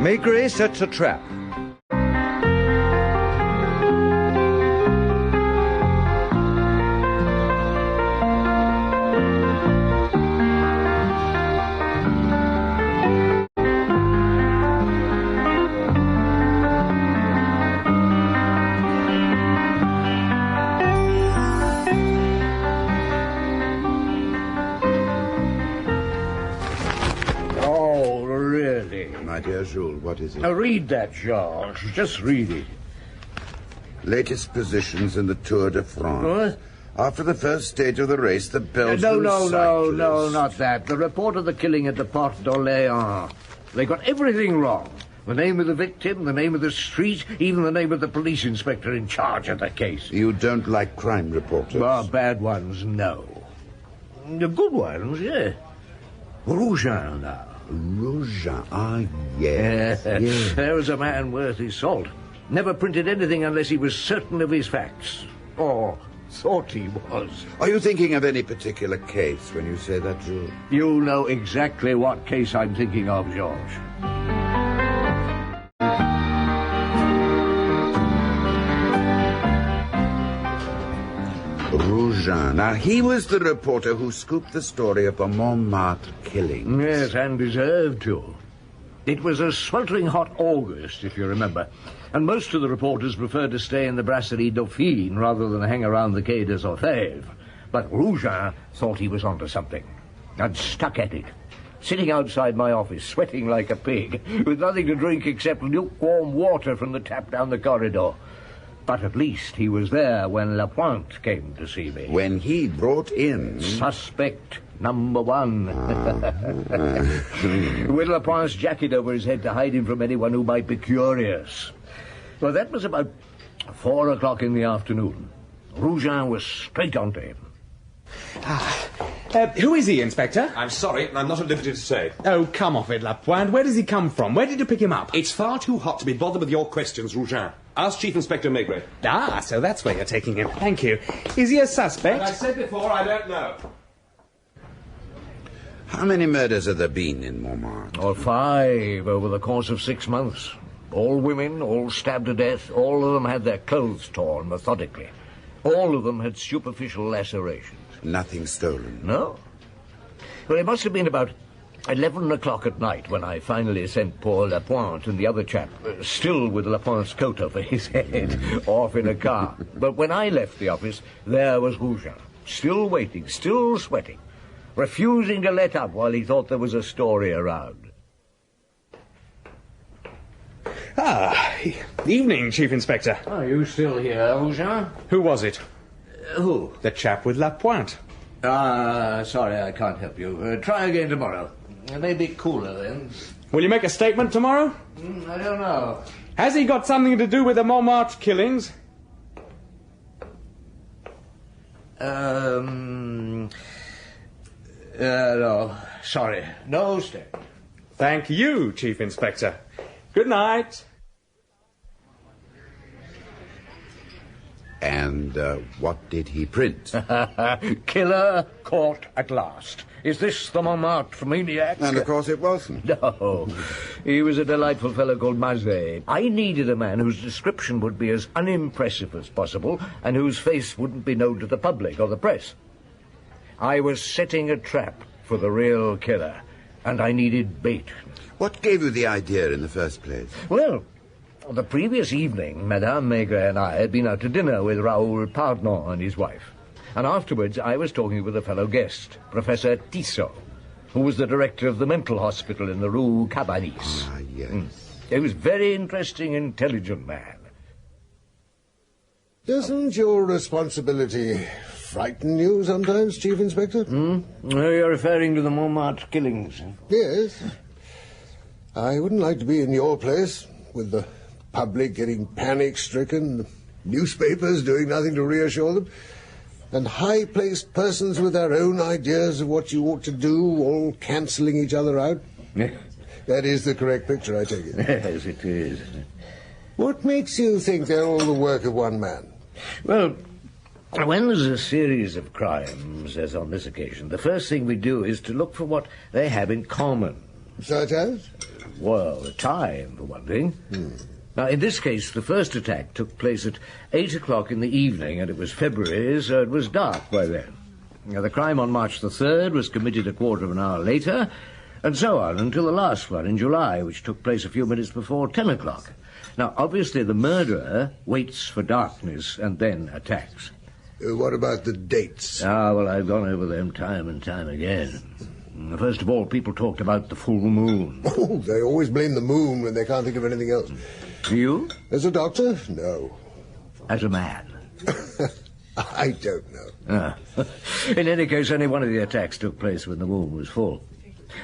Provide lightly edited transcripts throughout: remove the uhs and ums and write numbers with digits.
Maigret sets a trap. My dear Jules, what is it? Read that, Georges. Just read it. Latest positions in the Tour de France. What? After the first stage of the race, the bells No, grew not that. The report of the killing at the Porte d'Orléans. They got everything wrong. The name of the victim, the name of the street, even the name of the police inspector in charge of the case. You don't like crime reporters? Well, bad ones, no. The good ones, yeah. Rougeant, now. Rougeant, yes. Yes. There was a man worth his salt. Never printed anything unless he was certain of his facts. Or thought he was. Are you thinking of any particular case when you say that, Jules? You know exactly what case I'm thinking of, George. Rougeant. Now, he was the reporter who scooped the story of the Montmartre killing. Yes, and deserved to. It was a sweltering hot August, if you remember, and most of the reporters preferred to stay in the Brasserie Dauphine rather than hang around the Quai des Orfèvres. But Rougeant thought he was onto something, and stuck at it, sitting outside my office, sweating like a pig, with nothing to drink except lukewarm water from the tap down the corridor. But at least he was there when Lapointe came to see me. When he brought in... Suspect number one. With Lapointe's jacket over his head to hide him from anyone who might be curious. Well, that was about 4 o'clock in the afternoon. Rougeant was straight onto him. Who is he, Inspector? I'm sorry, I'm not at liberty to say. Oh, come off it, Lapointe. Where does he come from? Where did you pick him up? It's far too hot to be bothered with your questions, Rougeant. Ask Chief Inspector Maigret. Ah, so that's where you're taking him. Thank you. Is he a suspect? As I said before, I don't know. How many murders have there been in Montmartre? 5 over the course of 6 months. All women, all stabbed to death. All of them had their clothes torn methodically. All of them had superficial lacerations. Nothing stolen? No. Well, it must have been about 11 o'clock at night when I finally sent poor Lapointe and the other chap, still with Lapointe's coat over his head, off in a car. But when I left the office, there was Rougeant, still waiting, still sweating, refusing to let up while he thought there was a story around. Evening, Chief Inspector. Are you still here, Rougeant? Who was it? Who? The chap with Lapointe. Sorry, I can't help you. Try again tomorrow. It may be cooler then. Will you make a statement tomorrow? I don't know. Has he got something to do with the Montmartre killings? No. Sorry. No statement. Thank you, Chief Inspector. Good night. And what did he print? Killer caught at last. Is this the Montmartre maniac? And of course it wasn't. No. He was a delightful fellow called Maigret. I needed a man whose description would be as unimpressive as possible and whose face wouldn't be known to the public or the press. I was setting a trap for the real killer, and I needed bait. What gave you the idea in the first place? Well, the previous evening, Madame Maigret and I had been out to dinner with Raoul Pardon and his wife. And afterwards, I was talking with a fellow guest, Professor Tissot, who was the director of the mental hospital in the Rue Cabanis. Ah, yes. He was a very interesting, intelligent man. Doesn't your responsibility frighten you sometimes, Chief Inspector? You're referring to the Montmartre killings? Yes. I wouldn't like to be in your place, with the public getting panic-stricken, the newspapers doing nothing to reassure them, and high-placed persons with their own ideas of what you ought to do, all cancelling each other out. That is the correct picture, I take it. Yes, it is. What makes you think they're all the work of one man? Well, when there's a series of crimes, as on this occasion, the first thing we do is to look for what they have in common. Such as? Well, the time, for one thing. Now, in this case, the first attack took place at 8 o'clock in the evening, and it was February, so it was dark by then. Now, the crime on March the 3rd was committed a quarter of an hour later, and so on, until the last one in July, which took place a few minutes before 10 o'clock. Now, obviously, the murderer waits for darkness and then attacks. What about the dates? Well, I've gone over them time and time again. First of all, people talked about the full moon. Oh, they always blame the moon when they can't think of anything else. You? As a doctor? No. As a man? I don't know. In any case, only one of the attacks took place when the moon was full.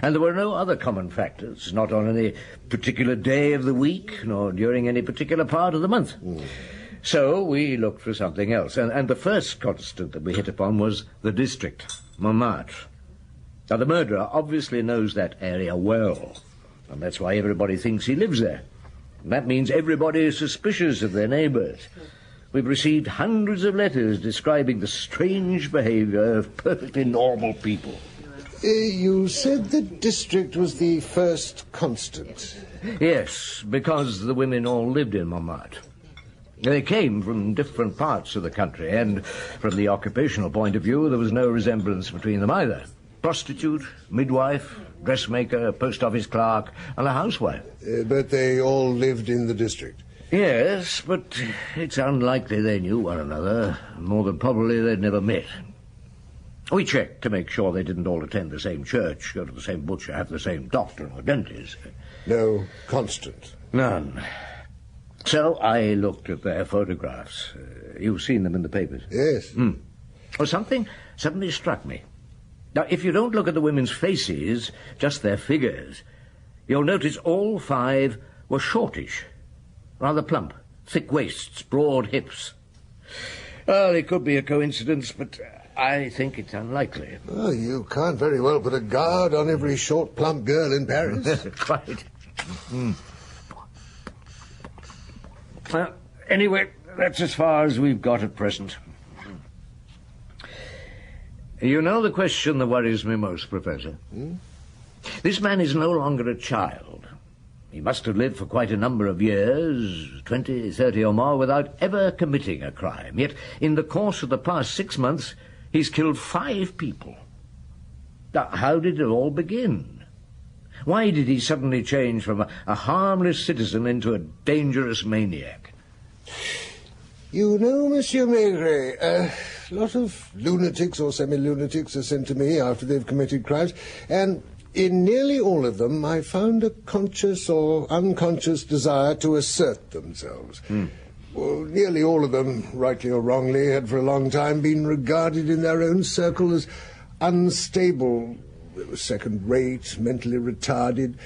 And there were no other common factors, not on any particular day of the week, nor during any particular part of the month. So we looked for something else, and the first constant that we hit upon was the district, Montmartre. Now, the murderer obviously knows that area well, and that's why everybody thinks he lives there. And that means everybody is suspicious of their neighbours. We've received hundreds of letters describing the strange behaviour of perfectly normal people. You said the district was the first constant. Yes, because the women all lived in Montmartre. They came from different parts of the country, and from the occupational point of view, there was no resemblance between them either. Prostitute, midwife, dressmaker, post office clerk, and a housewife. But they all lived in the district. Yes, but it's unlikely they knew one another. More than probably they'd never met. We checked to make sure they didn't all attend the same church, go to the same butcher, have the same doctor or dentist. No constant? None. So I looked at their photographs. You've seen them in the papers? Yes. Well, something suddenly struck me. Now, if you don't look at the women's faces, just their figures, you'll notice all 5 were shortish, rather plump, thick waists, broad hips. Well, it could be a coincidence, but I think it's unlikely. Well, you can't very well put a guard on every short, plump girl in Paris. Quite. Anyway, that's as far as we've got at present. You know the question that worries me most, Professor? This man is no longer a child. He must have lived for quite a number of years, 20, 30 or more, without ever committing a crime. Yet, in the course of the past 6 months, he's killed 5 people. Now, how did it all begin? Why did he suddenly change from a harmless citizen into a dangerous maniac? You know, Monsieur Maigret, a lot of lunatics or semi-lunatics are sent to me after they've committed crimes, and in nearly all of them I found a conscious or unconscious desire to assert themselves. Well, nearly all of them, rightly or wrongly, had for a long time been regarded in their own circle as unstable, second-rate, mentally retarded,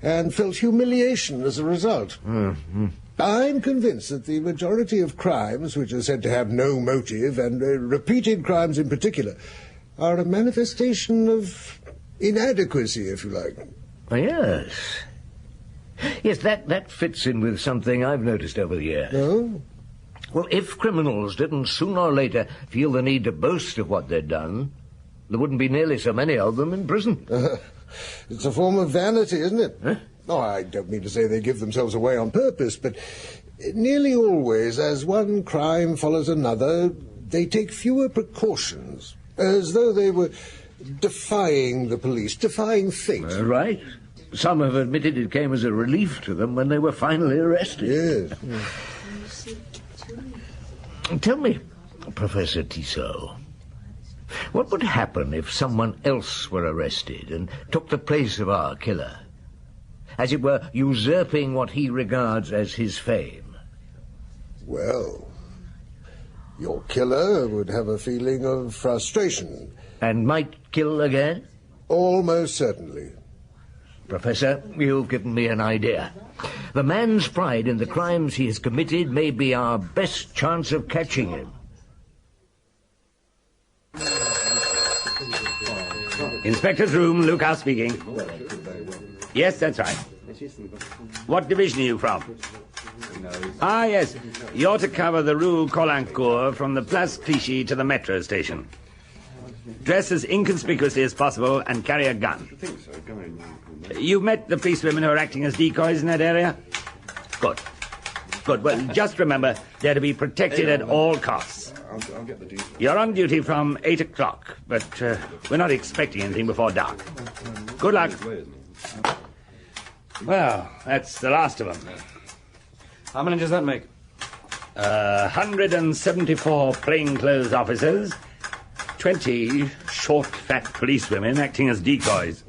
and felt humiliation as a result. I'm convinced that the majority of crimes, which are said to have no motive, and repeated crimes in particular, are a manifestation of inadequacy, if you like. Oh, yes. Yes, that fits in with something I've noticed over the years. Oh? Well, if criminals didn't sooner or later feel the need to boast of what they'd done, there wouldn't be nearly so many of them in prison. It's a form of vanity, isn't it? Huh? Oh, I don't mean to say they give themselves away on purpose, but nearly always, as one crime follows another, they take fewer precautions, as though they were defying the police, defying fate. Right. Some have admitted it came as a relief to them when they were finally arrested. Yes. Tell me, Professor Tissot, what would happen if someone else were arrested and took the place of our killer? As it were, usurping what he regards as his fame. Well, your killer would have a feeling of frustration. And might kill again? Almost certainly. Professor, you've given me an idea. The man's pride in the crimes he has committed may be our best chance of catching him. Inspector's room, Lucas speaking. Yes, that's right. What division are you from? Ah, yes. You're to cover the Rue Colincourt from the Place Clichy to the metro station. Dress as inconspicuously as possible and carry a gun. You've met the policewomen who are acting as decoys in that area? Good. Good. Well, just remember, they're to be protected at all costs. I'll get the details. You're on duty from 8 o'clock, but we're not expecting anything before dark. Good luck. Well, that's the last of them. How many does that make? 174 plainclothes officers, 20 short, fat policewomen acting as decoys.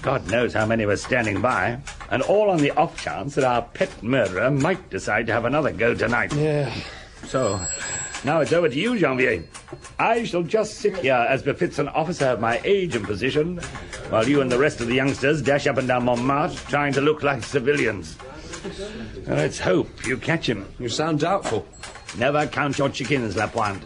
God knows how many were standing by, and all on the off chance that our pet murderer might decide to have another go tonight. Yeah. So, now it's over to you, Janvier. I shall just sit here as befits an officer of my age and position, while you and the rest of the youngsters dash up and down Montmartre trying to look like civilians. Let's hope you catch him. You sound doubtful. Never count your chickens, Lapointe.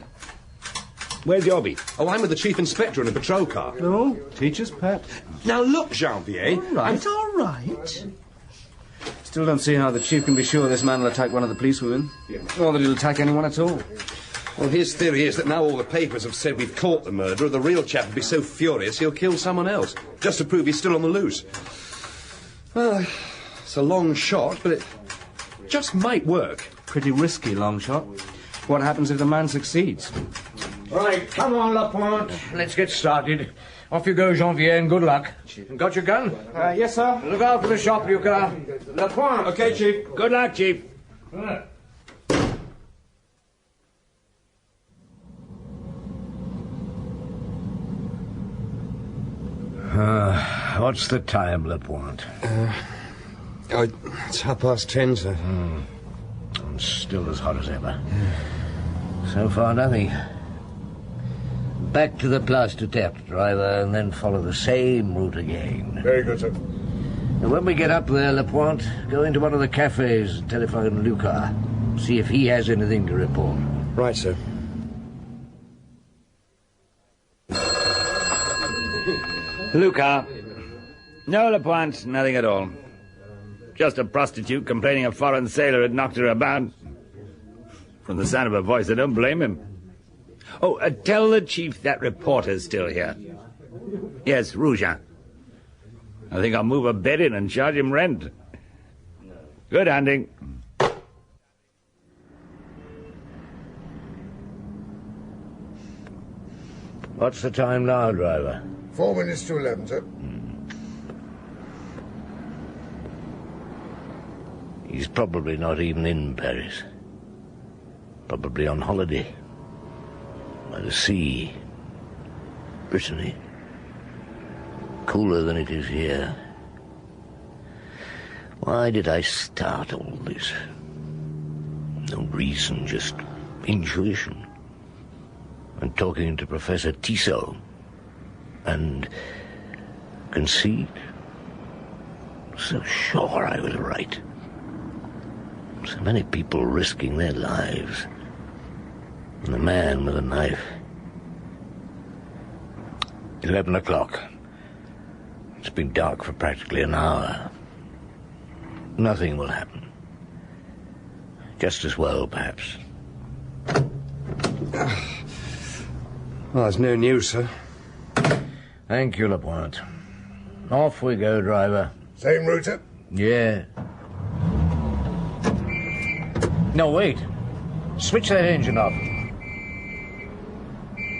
Where's your beat? Oh, I'm with the chief inspector in a patrol car. No, teacher's pet. Now look, Janvier. All right. Still don't see how the chief can be sure this man will attack one of the policewomen. Or that he'll attack anyone at all. Well, his theory is that now all the papers have said we've caught the murderer, the real chap will be so furious he'll kill someone else, just to prove he's still on the loose. Well, it's a long shot, but it just might work. Pretty risky long shot. What happens if the man succeeds? Right, come on, Lapointe. Let's get started. Off you go, Janvier, and good luck. Got your gun? Yes, sir. Look out for the shop, Lucas. Lapointe. Okay, Chief. Good luck, Chief. What's the time, Lapointe? It's 10:30, sir. I'm still as hot as ever. So far, nothing. Back to the Place du Tertre, driver, and then follow the same route again. Very good, sir. And when we get up there, Lapointe, go into one of the cafes and telephone Lucas. See if he has anything to report. Right, sir. Lucas. No, Lapointe, nothing at all. Just a prostitute complaining a foreign sailor had knocked her about. From the sound of her voice, I don't blame him. Oh, tell the chief that reporter's still here. Yes, Rougeant. I think I'll move a bed in and charge him rent. Good hunting. What's the time now, driver? 4 minutes to 11, sir. He's probably not even in Paris. Probably on holiday. By the sea. Brittany. Cooler than it is here. Why did I start all this? No reason, just intuition. And talking to Professor Tissot. And conceit. So sure I was right. So many people risking their lives. And the man with a knife. 11 o'clock. It's been dark for practically an hour. Nothing will happen. Just as well, perhaps. Well, there's no news, sir. Thank you, Lapointe. Off we go, driver. Same route, sir? Yeah. No, wait. Switch that engine off.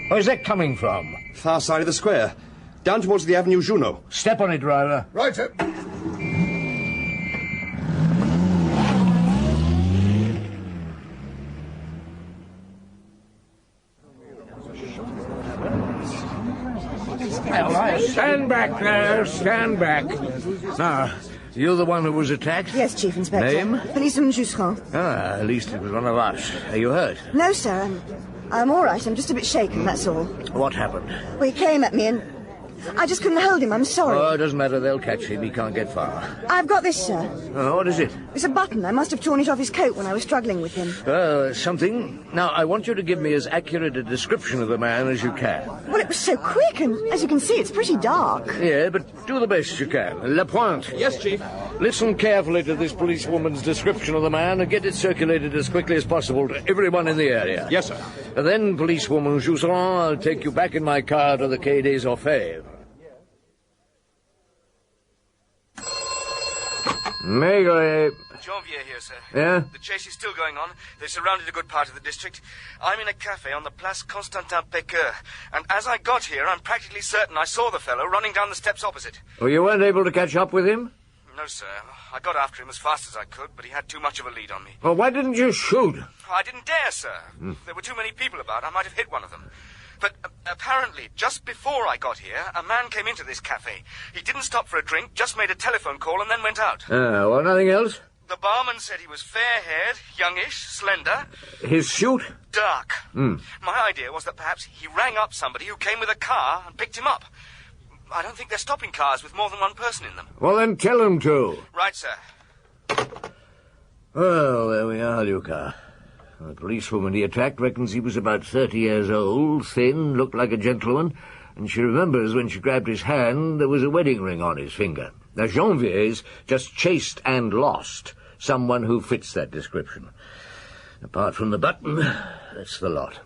Where's that coming from? Far side of the square. Down towards the Avenue Junot. Step on it, driver. Right, sir. Stand back there, stand back. Now, you're the one who was attacked? Yes, Chief Inspector. Name? Policeman Jusserand. Ah, at least it was one of us. Are you hurt? No, sir, I'm all right. I'm just a bit shaken, that's all. What happened? Well, he came at me and I just couldn't hold him, I'm sorry. Oh, it doesn't matter. They'll catch him. He can't get far. I've got this, sir. Oh, what is it? It's a button. I must have torn it off his coat when I was struggling with him. Something. Now, I want you to give me as accurate a description of the man as you can. Well, it was so quick, and as you can see, it's pretty dark. Yeah, but do the best you can. Lapointe. Yes, Chief. Listen carefully to this policewoman's description of the man and get it circulated as quickly as possible to everyone in the area. Yes, sir. And then, policewoman Jusseron, I'll take you back in my car to the Quai des Orfèvres. Maigret. Janvier here, sir. Yeah? The chase is still going on. They've surrounded a good part of the district. I'm in a cafe on the Place Constantin Péqueur, and as I got here, I'm practically certain I saw the fellow running down the steps opposite. Well, you weren't able to catch up with him? No, sir. I got after him as fast as I could, but he had too much of a lead on me. Well, why didn't you shoot? I didn't dare, sir. There were too many people about. I might have hit one of them. But apparently, just before I got here, a man came into this cafe. He didn't stop for a drink, just made a telephone call and then went out. Well, nothing else? The barman said he was fair-haired, youngish, slender. His suit? Dark. My idea was that perhaps he rang up somebody who came with a car and picked him up. I don't think they're stopping cars with more than one person in them. Well, then tell him to. Right, sir. Well, there we are, Luca. The policewoman he attacked reckons he was about 30 years old, thin, looked like a gentleman, and she remembers when she grabbed his hand there was a wedding ring on his finger. Now, Janvier's just chased and lost someone who fits that description. Apart from the button, that's the lot.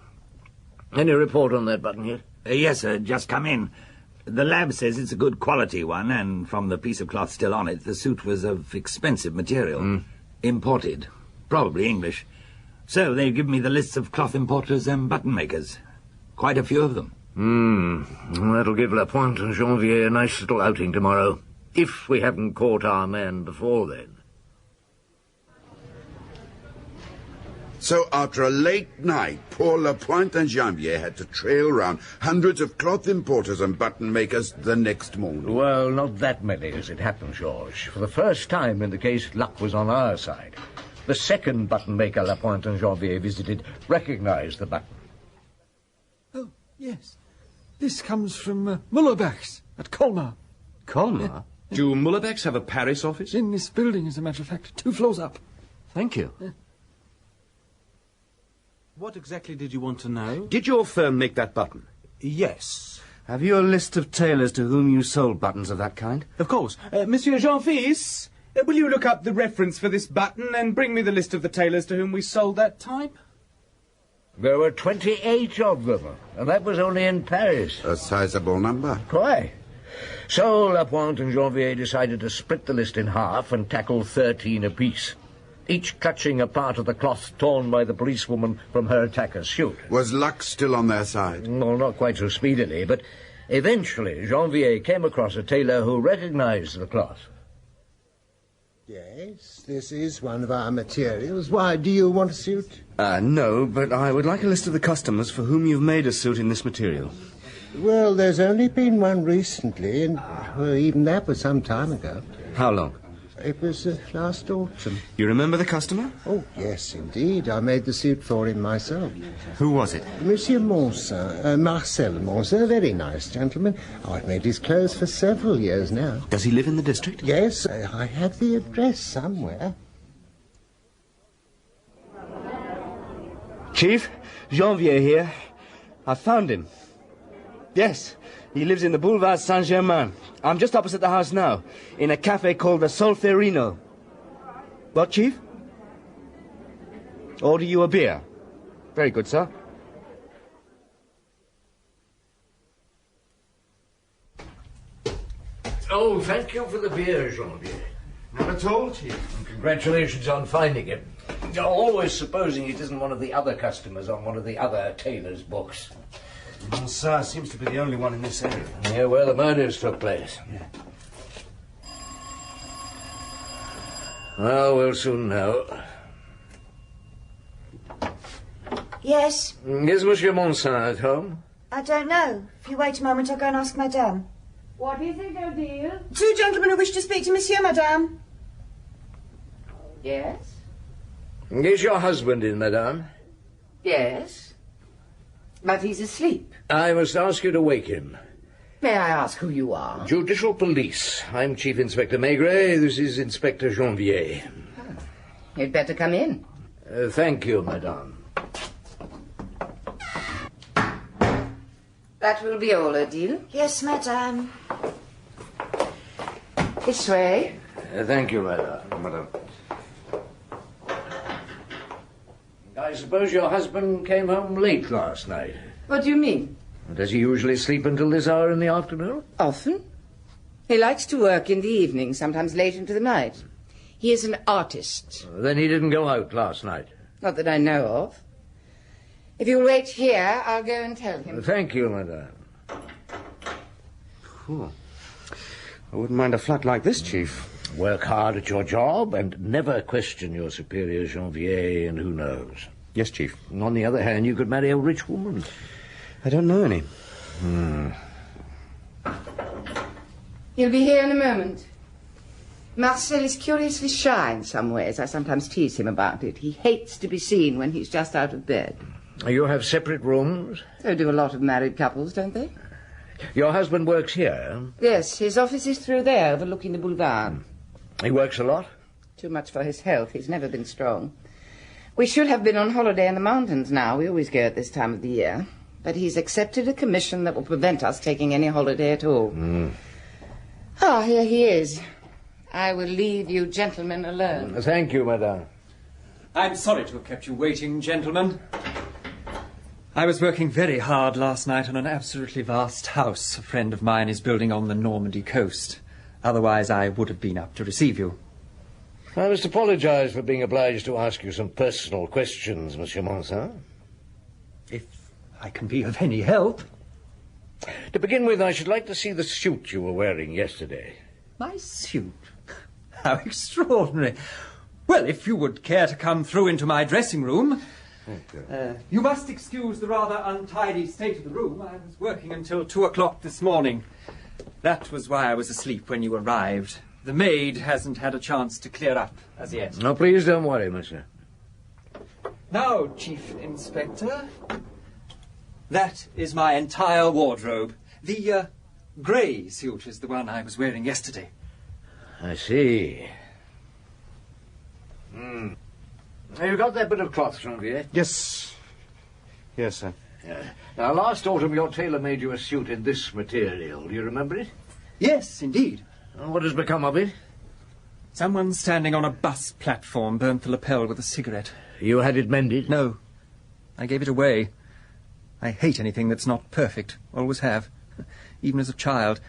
Any report on that button yet? Yes, sir, just come in. The lab says it's a good quality one, and from the piece of cloth still on it, the suit was of expensive material. Imported. Probably English. So they've given me the lists of cloth importers and button makers. Quite a few of them. That'll give Lapointe and Janvier a nice little outing tomorrow. If we haven't caught our man before then. So after a late night, poor Lapointe and Janvier had to trail round hundreds of cloth importers and button makers the next morning. Well, not that many as it happened, Georges. For the first time in the case, luck was on our side. The second button maker Lapointe and Janvier visited recognized the button. Oh, yes. This comes from Mullerbach's at Colmar. Colmar? Do Mullerbach's have a Paris office? In this building, as a matter of fact, 2 floors up. Thank you. What exactly did you want to know? Did your firm make that button? Yes. Have you a list of tailors to whom you sold buttons of that kind? Of course. Monsieur Jean-Fils, will you look up the reference for this button and bring me the list of the tailors to whom we sold that type? There were 28 of them, and that was only in Paris. A sizable number. Quite. So Lapointe and Janvier decided to split the list in half and tackle 13 apiece, each clutching a part of the cloth torn by the policewoman from her attacker's suit. Was luck still on their side? Well, not quite so speedily, but eventually Janvier came across a tailor who recognized the cloth. Yes, this is one of our materials. Why, do you want a suit? No, but I would like a list of the customers for whom you've made a suit in this material. Well, there's only been one recently, and even that was some time ago. How long? It was last autumn. You remember the customer? Oh, yes, indeed. I made the suit for him myself. Who was it? Monsieur Monsin, Marcel Monsin, a very nice gentleman. I've made his clothes for several years now. Does he live in the district? Yes, I have the address somewhere. Chief, Janvier here. I found him. Yes, he lives in the Boulevard Saint-Germain. I'm just opposite the house now, in a cafe called the Solferino. What, Chief? Order you a beer. Very good, sir. Oh, thank you for the beer, Janvier. Not at all, Chief. And congratulations on finding him. Always supposing it isn't one of the other customers on one of the other tailor's books. Monsin seems to be the only one in this area. Yeah, where the murders took place. Yeah. Well, we'll soon know. Yes? Is Monsieur Monsin at home? I don't know. If you wait a moment, I'll go and ask Madame. What is it, Odile? 2 gentlemen who wish to speak to Monsieur, Madame. Yes? Is your husband in, Madame? Yes. But he's asleep. I must ask you to wake him. May I ask who you are? Judicial Police. I'm Chief Inspector Maigret. This is Inspector Janvier. You'd better come in. Thank you, madame. That will be all, Odile. Yes, madame. This way. Thank you, madame. I suppose your husband came home late last night. What do you mean? Does he usually sleep until this hour in the afternoon? Often. He likes to work in the evening, sometimes late into the night. He is an artist. Then he didn't go out last night? Not that I know of. If you'll wait here, I'll go and tell him. Thank you, madame. I wouldn't mind a flat like this, Chief. Work hard at your job and never question your superior, Janvier, and who knows. Yes, Chief. On the other hand, you could marry a rich woman. I don't know any. He'll be here in a moment. Marcel is curiously shy in some ways. I sometimes tease him about it. He hates to be seen when he's just out of bed. You have separate rooms? So do a lot of married couples, don't they? Your husband works here? Yes, his office is through there, overlooking the boulevard. He works a lot? Too much for his health. He's never been strong. We should have been on holiday in the mountains now. We always go at this time of the year. But he's accepted a commission that will prevent us taking any holiday at all. Ah, here he is. I will leave you gentlemen alone. Thank you, madame. I'm sorry to have kept you waiting, gentlemen. I was working very hard last night on an absolutely vast house a friend of mine is building on the Normandy coast. Otherwise, I would have been up to receive you. I must apologize for being obliged to ask you some personal questions, Monsieur Monsin. If I can be of any help. To begin with, I should like to see the suit you were wearing yesterday. My suit? How extraordinary. Well, if you would care to come through into my dressing room... you must excuse the rather untidy state of the room. I was working until 2 o'clock this morning. That was why I was asleep when you arrived. The maid hasn't had a chance to clear up as yet. No, please don't worry, monsieur. Now, Chief Inspector, that is my entire wardrobe. The grey suit is the one I was wearing yesterday. I see. Have you got that bit of cloth, Janvier? Yes. Yes, sir. Now, last autumn your tailor made you a suit in this material. Do you remember it? Yes, indeed. What has become of it? Someone standing on a bus platform burnt the lapel with a cigarette. You had it mended? No. I gave it away. I hate anything that's not perfect. Always have. Even as a child.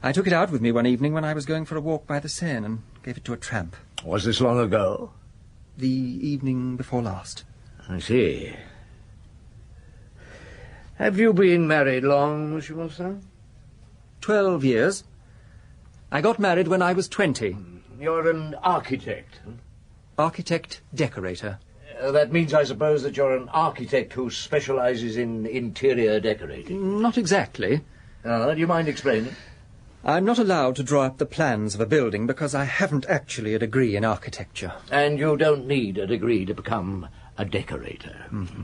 I took it out with me one evening when I was going for a walk by the Seine and gave it to a tramp. Was this long ago? The evening before last. I see. Have you been married long, Monsieur Monsin? 12 years. I got married when I was 20. You're an architect? Architect-decorator. That means, I suppose, that you're an architect who specializes in interior decorating. Not exactly. Do you mind explaining? I'm not allowed to draw up the plans of a building because I haven't actually a degree in architecture. And you don't need a degree to become a decorator. Mm-hmm.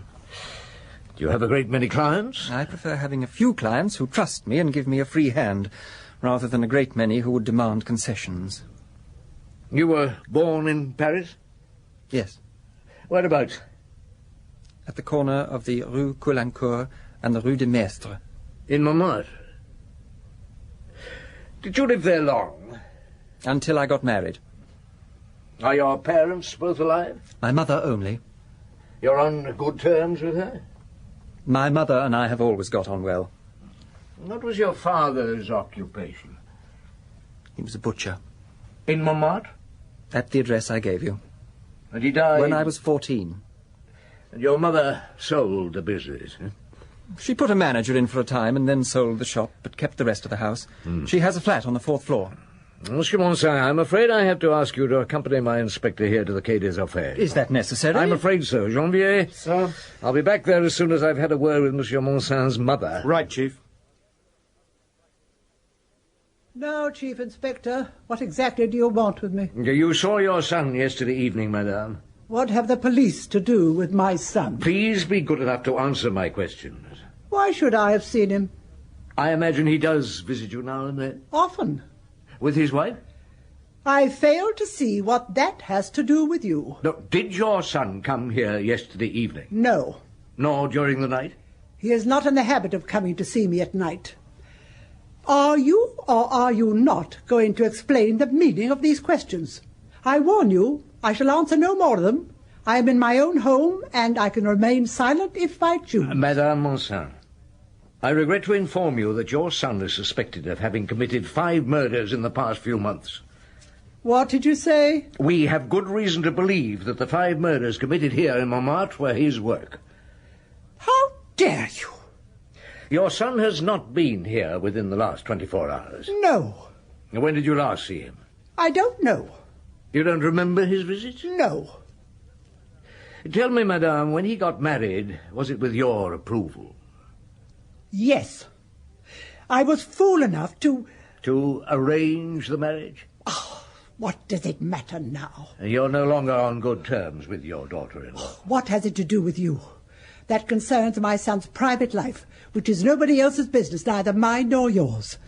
Do you have a great many clients? I prefer having a few clients who trust me and give me a free hand, rather than a great many who would demand concessions. You were born in Paris? Yes. Whereabouts? At the corner of the Rue Colincourt and the Rue de Maistre. In Montmartre? Did you live there long? Until I got married. Are your parents both alive? My mother only. You're on good terms with her? My mother and I have always got on well. What was your father's occupation? He was a butcher. In Montmartre? At the address I gave you. And he died? When I was 14. And your mother sold the business, eh? She put a manager in for a time and then sold the shop, but kept the rest of the house. She has a flat on the 4th floor. Monsieur Monsin, I'm afraid I have to ask you to accompany my inspector here to the Quai des Orfèvres. Is that necessary? I'm afraid so. Janvier? Sir? I'll be back there as soon as I've had a word with Monsieur Monsin's mother. Right, Chief. Now, Chief Inspector, what exactly do you want with me? You saw your son yesterday evening, madame. What have the police to do with my son? Please be good enough to answer my questions. Why should I have seen him? I imagine he does visit you now and then? Often. With his wife? I fail to see what that has to do with you. No, did your son come here yesterday evening? No. Nor during the night? He is not in the habit of coming to see me at night. Are you or are you not going to explain the meaning of these questions? I warn you, I shall answer no more of them. I am in my own home, and I can remain silent if I choose. Madame Monsin, I regret to inform you that your son is suspected of having committed 5 murders in the past few months. What did you say? We have good reason to believe that the 5 murders committed here in Montmartre were his work. How dare you? Your son has not been here within the last 24 hours. No. When did you last see him? I don't know. You don't remember his visit? No. Tell me, madame, when he got married, was it with your approval? Yes. I was fool enough to... To arrange the marriage? Oh, what does it matter now? You're no longer on good terms with your daughter-in-law. What has it to do with you? That concerns my son's private life, which is nobody else's business, neither mine nor yours.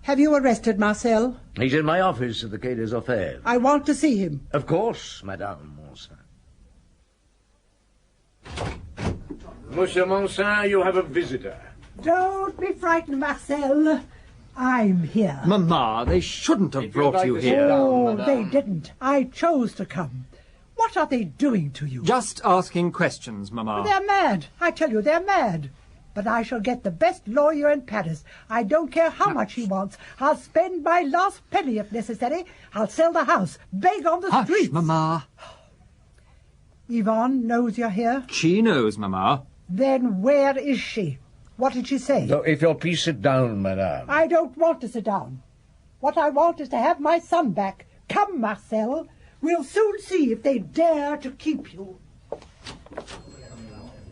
Have you arrested Marcel? He's in my office at the Quai des Orfèvres. I want to see him. Of course, Madame Monsin. Monsieur Monsin, you have a visitor. Don't be frightened, Marcel. I'm here. Mamma, they shouldn't have brought you here. Oh, they didn't. I chose to come. What are they doing to you? Just asking questions, Mamma. They're mad. I tell you, they're mad. But I shall get the best lawyer in Paris. I don't care how much he wants. I'll spend my last penny if necessary. I'll sell the house, beg on the streets. Hush, Mamma. Yvonne knows you're here? She knows, Mamma. Then where is she? What did she say? So, if you'll please sit down, madame. I don't want to sit down. What I want is to have my son back. Come, Marcel. We'll soon see if they dare to keep you.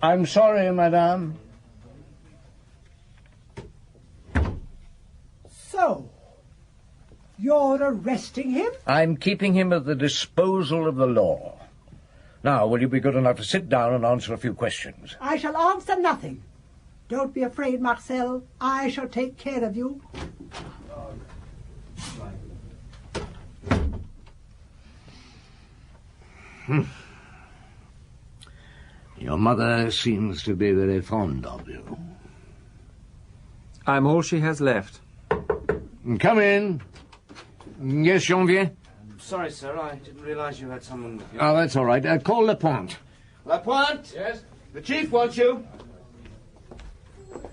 I'm sorry, madame. So, you're arresting him? I'm keeping him at the disposal of the law. Now, will you be good enough to sit down and answer a few questions? I shall answer nothing. Don't be afraid, Marcel. I shall take care of you. Your mother seems to be very fond of you. I'm all she has left. Come in. Yes, Janvier? Sorry, sir, I didn't realize you had someone with you. Oh, that's all right. Call Lapointe. Lapointe? Yes? The chief wants you.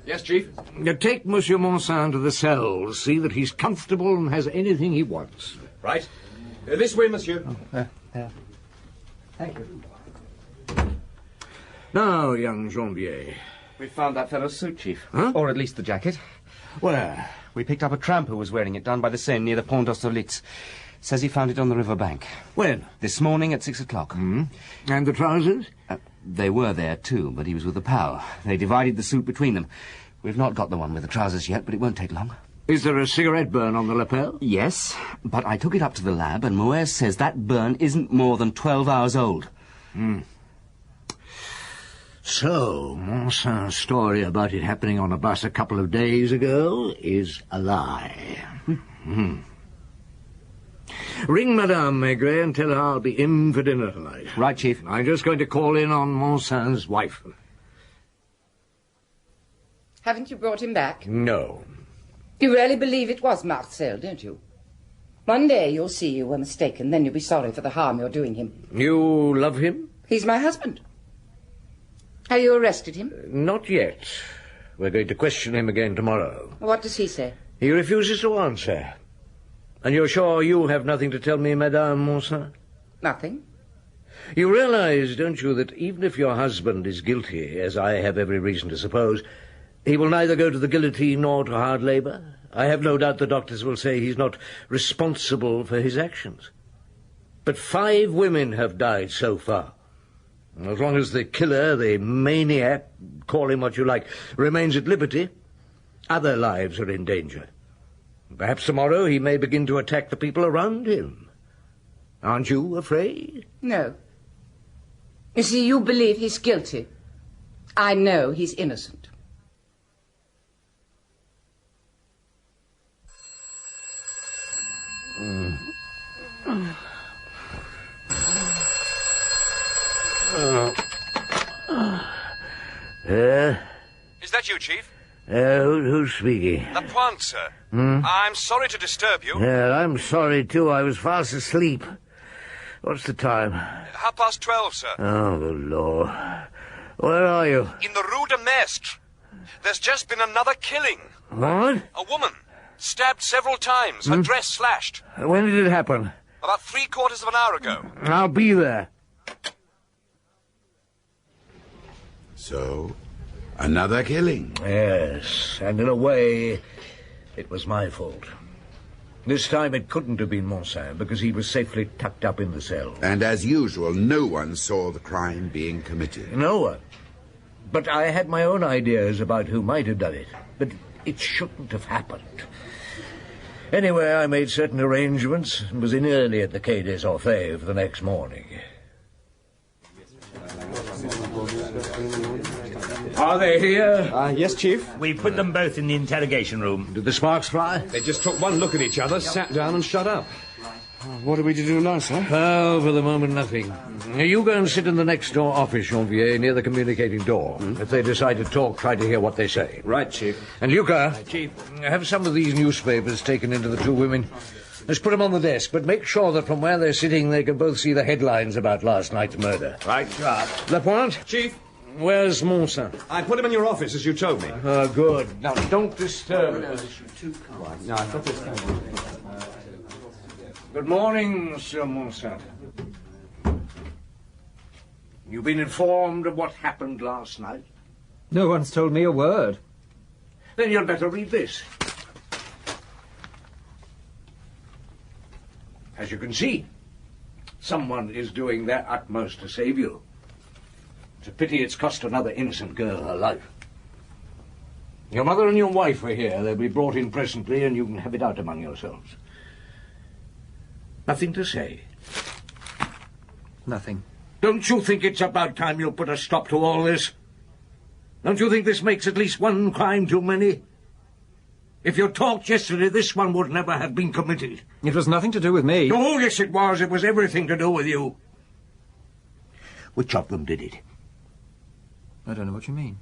Yes, Chief? Take Monsieur Monsin to the cells. See that he's comfortable and has anything he wants. Right. This way, monsieur. Thank you. Now, young Janvier. We found that fellow's suit, Chief. Huh? Or at least the jacket. Where? We picked up a tramp who was wearing it down by the Seine near the Pont d'Austerlitz. Says he found it on the river bank. When? This morning at 6 o'clock. And the trousers? They were there too, but he was with the pal. They divided the suit between them. We've not got the one with the trousers yet, but it won't take long. Is there a cigarette burn on the lapel? Yes, but I took it up to the lab, and Moer says that burn isn't more than 12 hours old. So, Monsin's story about it happening on a bus a couple of days ago is a lie. Ring Madame Maigret and tell her I'll be in for dinner tonight. Right, Chief. I'm just going to call in on Monsin's wife. Haven't you brought him back? No. You really believe it was Marcel, don't you? One day you'll see you were mistaken, then you'll be sorry for the harm you're doing him. You love him? He's my husband. Have you arrested him? Not yet. We're going to question him again tomorrow. What does he say? He refuses to answer. And you're sure you have nothing to tell me, Madame Monsin? Nothing. You realize, don't you, that even if your husband is guilty, as I have every reason to suppose, he will neither go to the guillotine nor to hard labour? I have no doubt the doctors will say he's not responsible for his actions. But 5 women have died so far. As long as the killer, the maniac, call him what you like, remains at liberty, other lives are in danger. Perhaps tomorrow he may begin to attack the people around him. Aren't you afraid? No. You see, you believe he's guilty. I know he's innocent. that you, Chief? Who's speaking? Lapointe, sir. Hmm? I'm sorry to disturb you. Yeah, I'm sorry, too. I was fast asleep. What's the time? 12:30, sir. Oh, good Lord. Where are you? In the Rue de Maistre. There's just been another killing. What? A woman. Stabbed several times. Her dress slashed. When did it happen? About 3/4 of an hour ago. I'll be there. So, another killing. Yes, and in a way, it was my fault. This time it couldn't have been Monsin, because he was safely tucked up in the cell. And as usual, no one saw the crime being committed. No one. But I had my own ideas about who might have done it. But it shouldn't have happened. Anyway, I made certain arrangements and was in early at the Quai des Orfèvres the next morning. Are they here? Yes, Chief. We put them both in the interrogation room. Did the sparks fly? They just took one look at each other, sat down and shut up. What are we to do now, sir? Oh, for the moment, nothing. You go and sit in the next door office, Janvier, near the communicating door. If they decide to talk, try to hear what they say. Right, Chief. And Luca, Chief, have some of these newspapers taken into the two women. Let's put them on the desk, but make sure that from where they're sitting they can both see the headlines about last night's murder. Right. Lapointe? Chief, Where's Monsin? I put him in your office as you told me. Oh, good. Now, don't disturb us. No, I thought this came. Good morning, Monsieur Monsin. You've been informed of what happened last night? No one's told me a word. Then you'd better read this. As you can see, someone is doing their utmost to save you. It's a pity it's cost another innocent girl her life. Your mother and your wife are here. They'll be brought in presently, and you can have it out among yourselves. Nothing to say? Nothing. Don't you think it's about time you put a stop to all this? Don't you think this makes at least one crime too many? If you talked yesterday, this one would never have been committed. It was nothing to do with me. Oh, yes, it was. It was everything to do with you. Which of them did it? I don't know what you mean.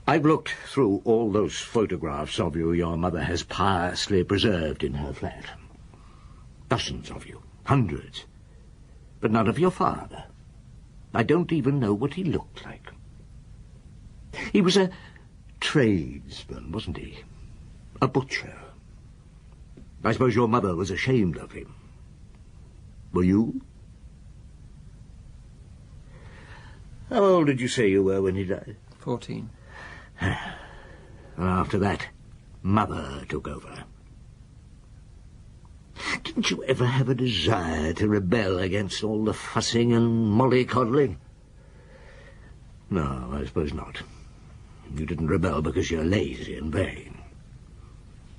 I've looked through all those photographs of you your mother has piously preserved in her flat. Dozens of you, hundreds, but none of your father. I don't even know what he looked like. He was a tradesman, wasn't he? A butcher. I suppose your mother was ashamed of him. Were you? How old did you say you were when he died? 14. And after that, Mother took over. Didn't you ever have a desire to rebel against all the fussing and mollycoddling? No, I suppose not. You didn't rebel because you're lazy and vain.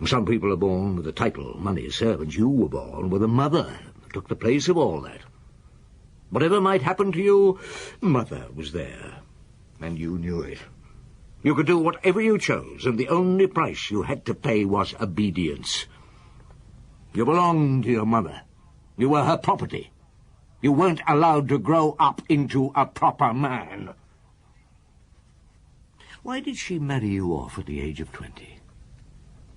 Some people are born with a title, money, servants. You were born with a mother that took the place of all that. Whatever might happen to you, Mother was there, and you knew it. You could do whatever you chose, and the only price you had to pay was obedience. You belonged to your mother. You were her property. You weren't allowed to grow up into a proper man. Why did she marry you off at the age of 20?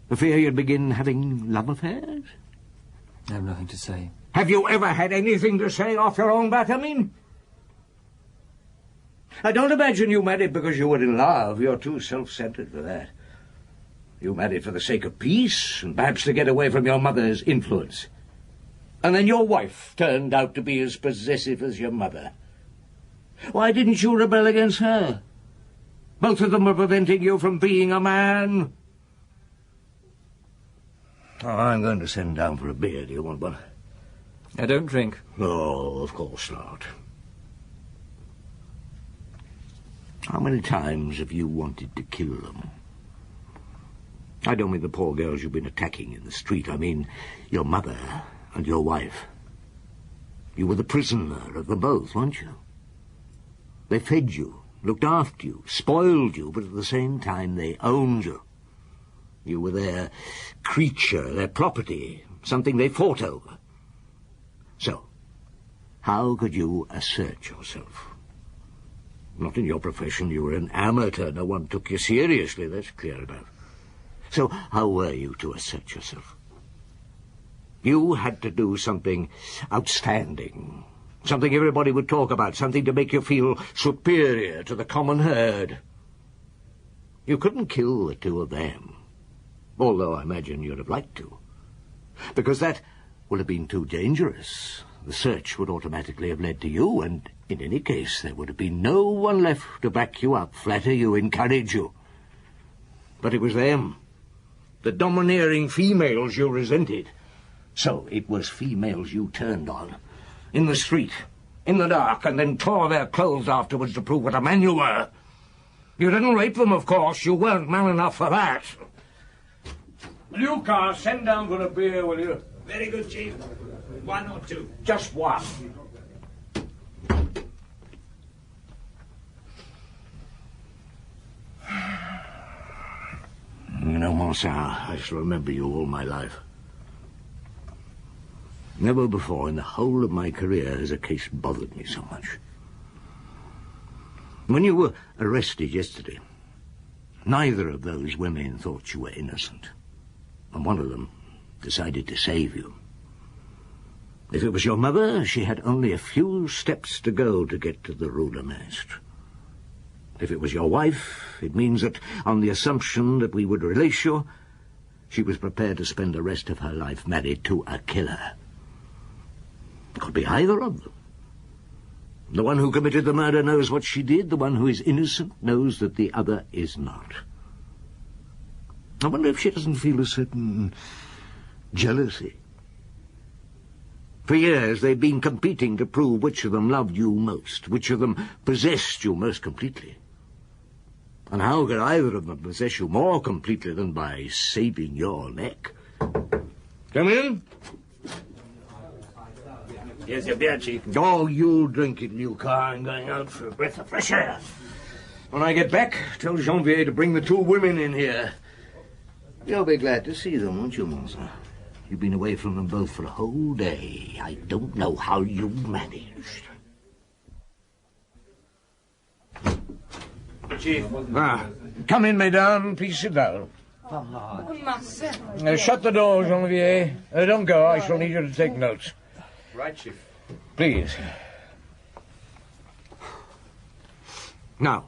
For fear you'd begin having love affairs? I have nothing to say. Have you ever had anything to say off your own bat, I mean? I don't imagine you married because you were in love. You're too self-centered for that. You married for the sake of peace, and perhaps to get away from your mother's influence. And then your wife turned out to be as possessive as your mother. Why didn't you rebel against her? Both of them were preventing you from being a man. Oh, I'm going to send down for a beer. Do you want one? I don't drink. Oh, of course not. How many times have you wanted to kill them? I don't mean the poor girls you've been attacking in the street. I mean your mother and your wife. You were the prisoner of them both, weren't you? They fed you, looked after you, spoiled you, but at the same time they owned you. You were their creature, their property, something they fought over. So, how could you assert yourself? Not in your profession. You were an amateur. No one took you seriously, that's clear enough. So how were you to assert yourself? You had to do something outstanding, something everybody would talk about, something to make you feel superior to the common herd. You couldn't kill the two of them, although I imagine you'd have liked to, because that would have been too dangerous. The search would automatically have led to you, and in any case there would have been no one left to back you up, flatter you, encourage you. But it was them, the domineering females, you resented. So it was females you turned on, in the street, in the dark, and then tore their clothes afterwards to prove what a man you were. You didn't rape them, of course. You weren't man enough for that. Lucas, send down for a beer, will you? Very good, Chief. One or two. Just one. You know, Monsieur, I shall remember you all my life. Never before in the whole of my career has a case bothered me so much. When you were arrested yesterday, neither of those women thought you were innocent, and one of them decided to save you. If it was your mother, she had only a few steps to go to get to the Whodunit. If it was your wife, it means that, on the assumption that we would release you, she was prepared to spend the rest of her life married to a killer. It could be either of them. The one who committed the murder knows what she did. The one who is innocent knows that the other is not. I wonder if she doesn't feel a certain jealousy. For years they've been competing to prove which of them loved you most, which of them possessed you most completely. And how could either of them possess you more completely than by saving your neck? Come in. Here's your beer, Chief. Oh, you drink it, Lucas. I'm going out for a breath of fresh air. When I get back, tell Janvier to bring the two women in here. You'll be glad to see them, won't you, Monsieur? You've been away from them both for a whole day. I don't know how you managed. Chief. Come in, mesdames. Please sit down. Shut the door, Janvier. Don't go. I shall need you to take notes. Right, Chief. Please. Now,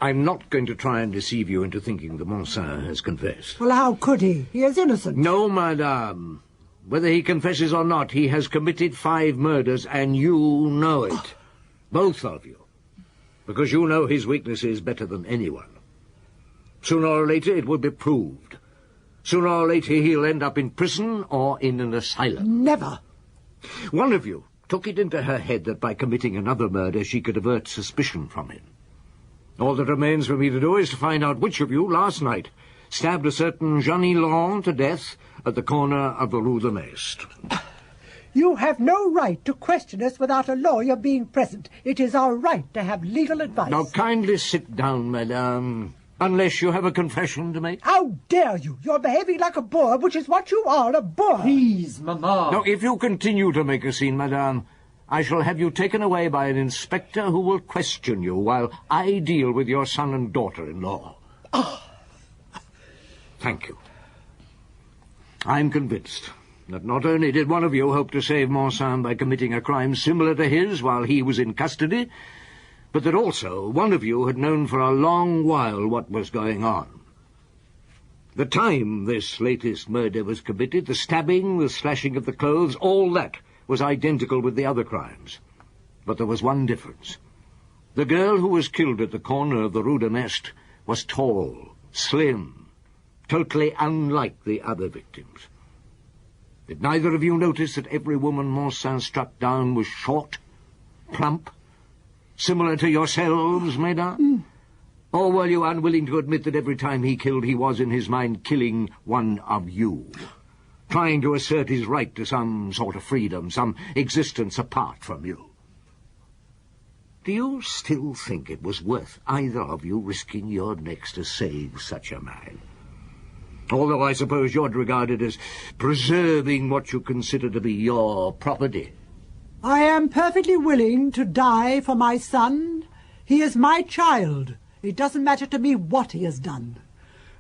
I'm not going to try and deceive you into thinking that Monsieur has confessed. Well, how could he? He is innocent. No, madame. Whether he confesses or not, he has committed 5 murders, and you know it. Both of you. Because you know his weaknesses better than anyone. Sooner or later, it will be proved. Sooner or later, he'll end up in prison or in an asylum. Never. One of you took it into her head that by committing another murder, she could avert suspicion from him. All that remains for me to do is to find out which of you, last night, stabbed a certain Johnny Laurent to death at the corner of the Whodunit. You have no right to question us without a lawyer being present. It is our right to have legal advice. Now, kindly sit down, madame, unless you have a confession to make. How dare you? You're behaving like a boor, which is what you are, a boor. Please, Mamma. Now, if you continue to make a scene, madame, I shall have you taken away by an inspector who will question you while I deal with your son and daughter-in-law. Thank you. I'm convinced that not only did one of you hope to save Monsan by committing a crime similar to his while he was in custody, but that also one of you had known for a long while what was going on. The time this latest murder was committed, the stabbing, the slashing of the clothes, all that was identical with the other crimes. But there was one difference. The girl who was killed at the corner of the Whodunit was tall, slim, totally unlike the other victims. Did neither of you notice that every woman Monsan struck down was short, plump, similar to yourselves, mesdames? Or were you unwilling to admit that every time he killed, he was in his mind killing one of you, trying to assert his right to some sort of freedom, some existence apart from you? Do you still think it was worth either of you risking your necks to save such a man? Although I suppose you're regarded as preserving what you consider to be your property. I am perfectly willing to die for my son, He is my child. It doesn't matter to me what he has done.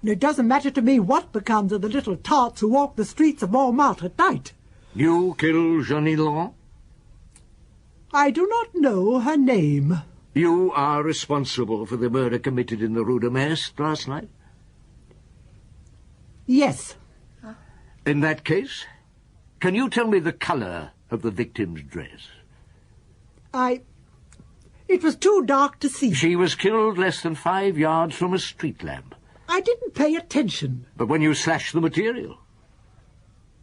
And it doesn't matter to me what becomes of the little tarts who walk the streets of Montmartre at night. You killed Jeannie Laurent? I do not know her name. You are responsible for the murder committed in the Rue de Metz last night? Yes. In that case, can you tell me the colour of the victim's dress? It was too dark to see. She was killed less than 5 yards from a street lamp. I didn't pay attention. But when you slashed the material?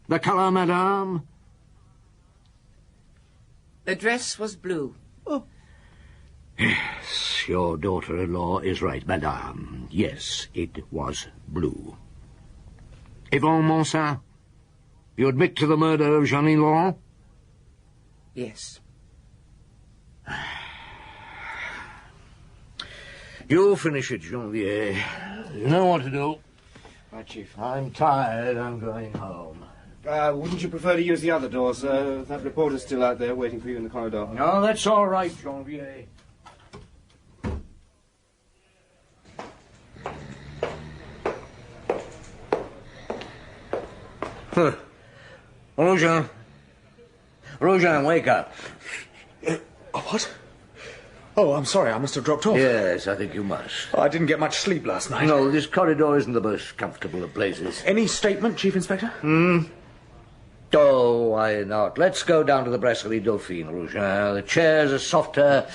The colour, madame? The dress was blue. Oh. Yes, your daughter-in-law is right, madame. Yes, it was blue. Yvonne Monsin, you admit to the murder of Jeannie Laurent? Yes. You finish it, Janvier. You know what to do. Right, Chief. I'm tired. I'm going home. Wouldn't you prefer to use the other door, sir? That reporter's still out there waiting for you in the corridor. No, that's all right, Janvier. Rougeon. Rougeon, wake up. What? Oh, I'm sorry, I must have dropped off. Yes, I think you must. Oh, I didn't get much sleep last night. No, this corridor isn't the most comfortable of places. Any statement, Chief Inspector? Oh, why not? Let's go down to the Brasserie Dauphine, Rougeon. The chairs are softer,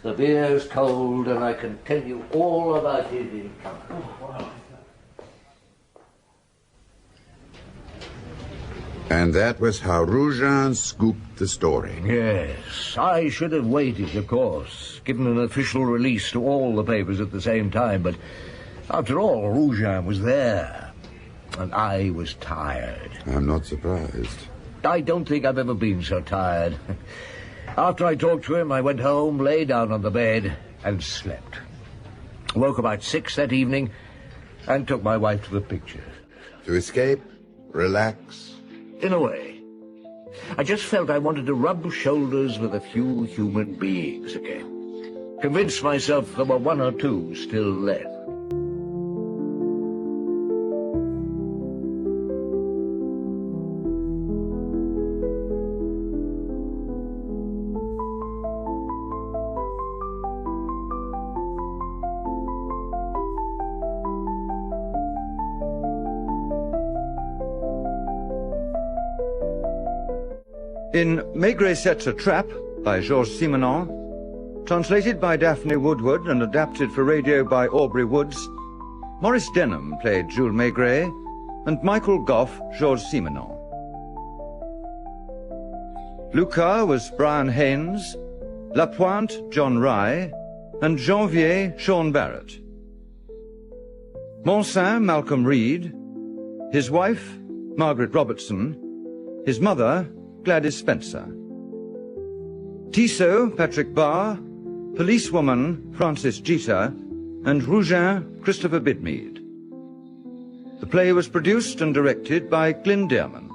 the beer's cold, and I can tell you all about it in company. And that was how Rougeon scooped the story. Yes, I should have waited, of course, given an official release to all the papers at the same time, but after all, Rougeon was there, and I was tired. I'm not surprised. I don't think I've ever been so tired. After I talked to him, I went home, lay down on the bed, and slept. Woke about 6 that evening, and took my wife to the pictures. To escape, relax. In a way. I just felt I wanted to rub shoulders with a few human beings again. Convince myself there were 1 or 2 still left. In Maigret Sets a Trap by Georges Simenon, translated by Daphne Woodward and adapted for radio by Aubrey Woods, Maurice Denham played Jules Maigret and Michael Goff Georges Simenon. Lucas was Brian Haynes, Lapointe John Rye, and Janvier Sean Barrett. Monsin Malcolm Reed, his wife Margaret Robertson, his mother Gladys Spencer. Tissot, Patrick Barr, policewoman Frances Jeter, and Rougeon, Christopher Bidmead. The play was produced and directed by Glyn Dearman.